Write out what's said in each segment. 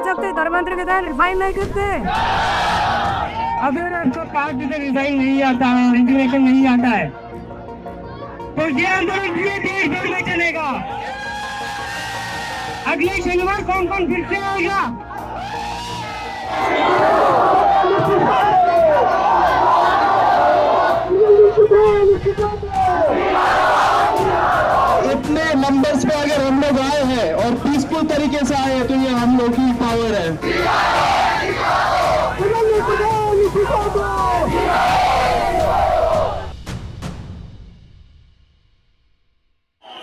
जब तक धर्मेंद्र प्रधान रिजाइन नहीं करते, अगर आपको 5 दिन रिजाइन नहीं आता है, रेजिग्नेशन नहीं आता है, तो ये आंदोलन पूरे देश भर में चलेगा। अगले शनिवार कौन कौन फिर से आएगा? इतने नंबर्स पे अगर हम लोग आए हैं और पीसफुल तरीके से आए हैं तो ये हम लोग की पावर है।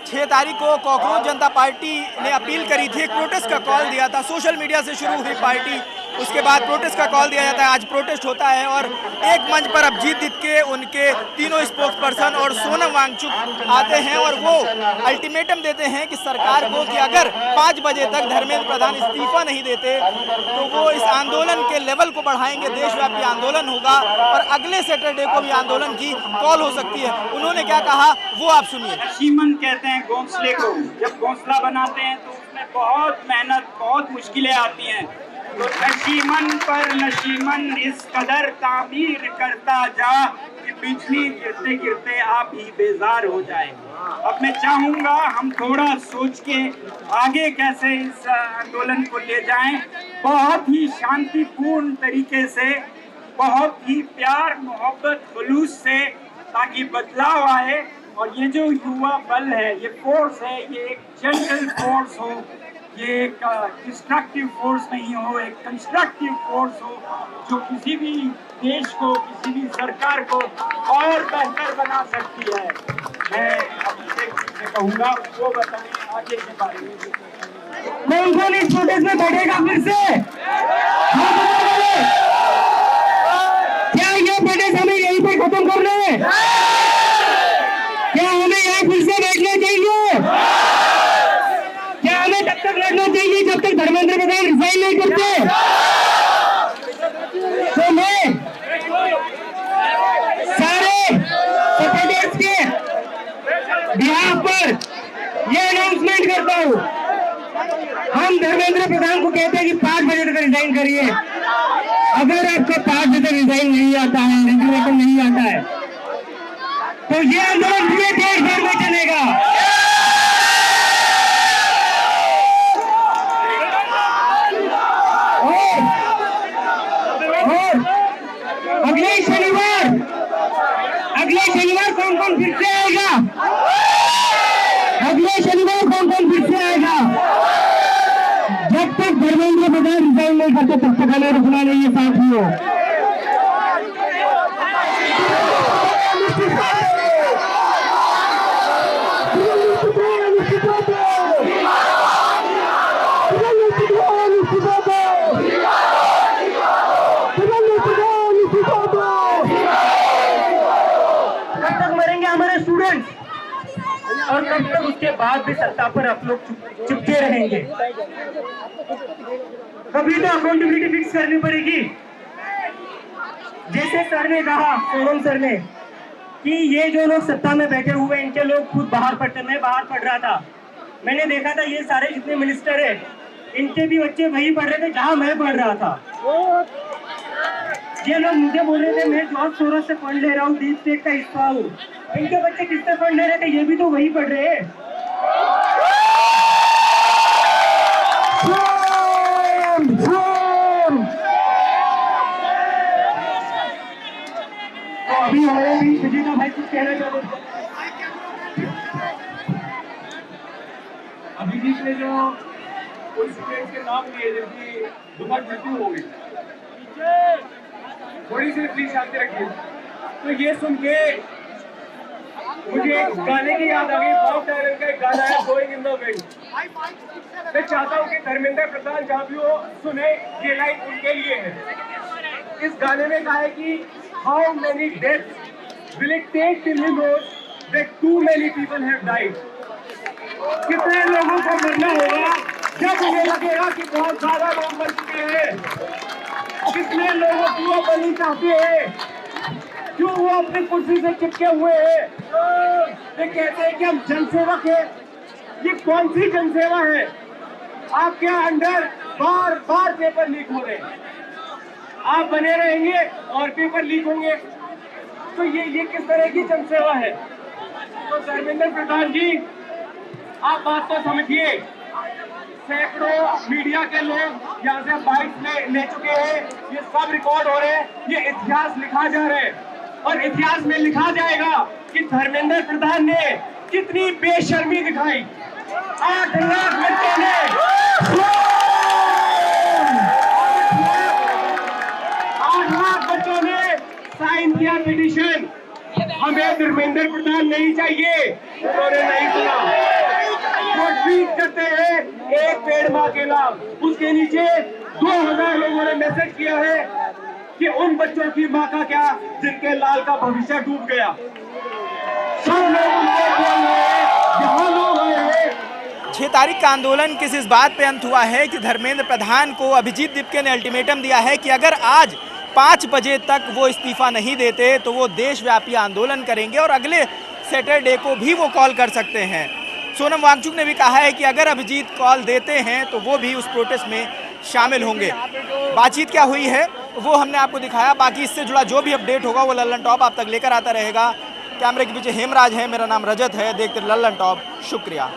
6 तारीख को कॉकरोच जनता पार्टी ने अपील करी थी, एक प्रोटेस्ट का कॉल दिया था। सोशल मीडिया से शुरू हुई पार्टी, उसके बाद प्रोटेस्ट का कॉल दिया जाता है। आज प्रोटेस्ट होता है और एक मंच पर अभिजीत के उनके तीनों स्पोक्स पर्सन और सोनम वांगचुक आते हैं और वो अल्टीमेटम देते हैं कि सरकार को कि अगर 5 बजे तक धर्मेंद्र प्रधान इस्तीफा नहीं देते तो वो इस आंदोलन के लेवल को बढ़ाएंगे, देशव्यापी आंदोलन होगा और अगले सैटरडे को भी आंदोलन की कॉल हो सकती है। उन्होंने क्या कहा वो आप सुनिए। नशीमन कहते हैं घोंसले को, जब घोंसला बनाते हैं तो उसमें बहुत मेहनत, बहुत मुश्किलें आती हैं। तो नशीमन पर नशीमन इस कदर तामीर करता जा कि बिजली गिरते गिरते आप ही बेजार हो जाए। अब मैं चाहूंगा हम थोड़ा सोच के आगे कैसे इस आंदोलन को ले जाएं, बहुत ही शांतिपूर्ण तरीके से, बहुत ही प्यार मोहब्बत खुलूस से, ताकि बदलाव आए। और ये जो युवा बल है, ये फोर्स है, ये एक जनरल फोर्स हो, ये एक डिस्ट्रक्टिव फोर्स नहीं हो, एक कंस्ट्रक्टिव फोर्स हो जो किसी भी देश को, किसी भी सरकार को और बेहतर बना सकती है। मैं आपसे कहूँगा वो बताएं आगे के बारे में। कौन कौन इस प्रोटेस्ट में बैठेगा फिर से? क्या ये प्रोटेस्ट हमें यहीं पर खत्म करना है? क्या हमें यहाँ फिर से बैठना चाहिए? क्या हमें तब तक लड़ना चाहिए जब तक धर्मेंद्र प्रधान रिजाइन नहीं करते? तो मैं सारे प्रोटेस्ट के बिहाफ पर ये अनाउंसमेंट करता हूँ, हम धर्मेंद्र प्रधान को कहते हैं कि 5 बजे तक रिजाइन करिए। अगर आपको 5 बजे तक रिजाइन नहीं आता है, रेजिग्नेशन नहीं आता है, तो ये आंदोलन पूरे देश भर में चलेगा। और अगले शनिवार कौन कौन फिर से आएगा? अगले शनिवार कौन कौन फिर से आएगा? जब तक धर्मेंद्र प्रधान रिजाइन नहीं करते तब तक हमें रुकना नहीं है साथियों। कब तक मरेंगे हमारे स्टूडेंट्स और कब तक उसके बाद भी सत्ता पर आप लोग चिपके रहेंगे? कभी तो अकाउंटेबिलिटी फिक्स करनी पड़ेगी। जैसे सर ने कहा, सोनम सर ने, कि ये जो लोग सत्ता में बैठे हुए इनके लोग खुद बाहर पढ़ते, मैं बाहर पढ़ रहा था, मैंने देखा था ये सारे जितने मिनिस्टर है इनके भी बच्चे वही पढ़ रहे थे जहाँ मैं पढ़ रहा था। ये लोग मुझे बोल रहे थे मैं जॉर्ज सोरोस से फंड ले रहा हूँ, डीप स्टेट का हिस्सा हूँ, इनके बच्चे किससे फंड ले रहे थे? ये भी तो वही पढ़ रहे हैं। तो अभी हमारे बीच विजेता भाई कुछ कहना चाहते हैं। अभिजीत ने जो कुछ स्टूडेंट्स के नाम लिए जिनकी दुखद मृत्यु हो गई, थोड़ी सी प्लीज शांति रखिए। तो ये सुन के मुझे एक गाने की याद आ गई, बॉब डायलन का एक गाना है गोइंग इन द विंड। मैं चाहता हूँ कि धर्मेंद्र प्रधान जहाँ भी हो सुने, ये लाइन उनके लिए है। इस गाने में कहा है कि how many deaths will it take till he knows that to many people have died. कितने लोगों को मरना होगा जब उन्हें लगेगा कि बहुत ज्यादा लोग मर चुके हैं? कितने लोगों की वो बलि चाहते हैं? क्यों वो अपनी कुर्सी से चिपके हुए हैं? ये कहते हैं कि हम जनसेवक हैं। ये कौन सी जनसेवा है? आपके अंडर बार बार पेपर लीक हो रहे हैं। आप बने रहेंगे और पेपर लीक होंगे, तो ये किस तरह की जनसेवा है? तो धर्मेंद्र प्रधान जी, आप बात तो समझिए, सैकड़ों मीडिया के लोग यहाँ से बाइट ले चुके हैं, ये सब रिकॉर्ड हो रहे हैं, ये इतिहास लिखा जा रहा है और इतिहास में लिखा जाएगा कि धर्मेंद्र प्रधान ने कितनी बेशर्मी दिखाई। 8 लाख बच्चों ने 8 लाख बच्चों ने साइन किया पिटीशन। हमें धर्मेंद्र प्रधान नहीं चाहिए, उन्होंने नहीं सुना। वो ट्वीट करते हैं एक पेड़ माँ के नाम, उसके नीचे 2000 लोगों ने मैसेज किया है कि उन बच्चों की माँ का क्या जिनके लाल का भविष्य डूब गया। सब लोग उनको बोल रहे हैं, यहाँ लोग आए हैं। 6 तारीख का आंदोलन किस इस बात पे अंत हुआ है कि धर्मेंद्र प्रधान को अभिजीत दीपके ने अल्टीमेटम दिया है कि अगर आज 5 बजे तक वो इस्तीफा नहीं देते तो वो देशव्यापी आंदोलन करेंगे और अगले सैटरडे को भी वो कॉल कर सकते हैं। सोनम वांगचुक ने भी कहा है कि अगर अभिजीत कॉल देते हैं तो वो भी उस प्रोटेस्ट में शामिल होंगे। बातचीत क्या हुई है वो हमने आपको दिखाया, बाकी इससे जुड़ा जो भी अपडेट होगा वो लल्लन टॉप आप तक लेकर आता रहेगा। कैमरे के पीछे हेमराज है, मेरा नाम रजत है, देखते लल्लन टॉप। शुक्रिया।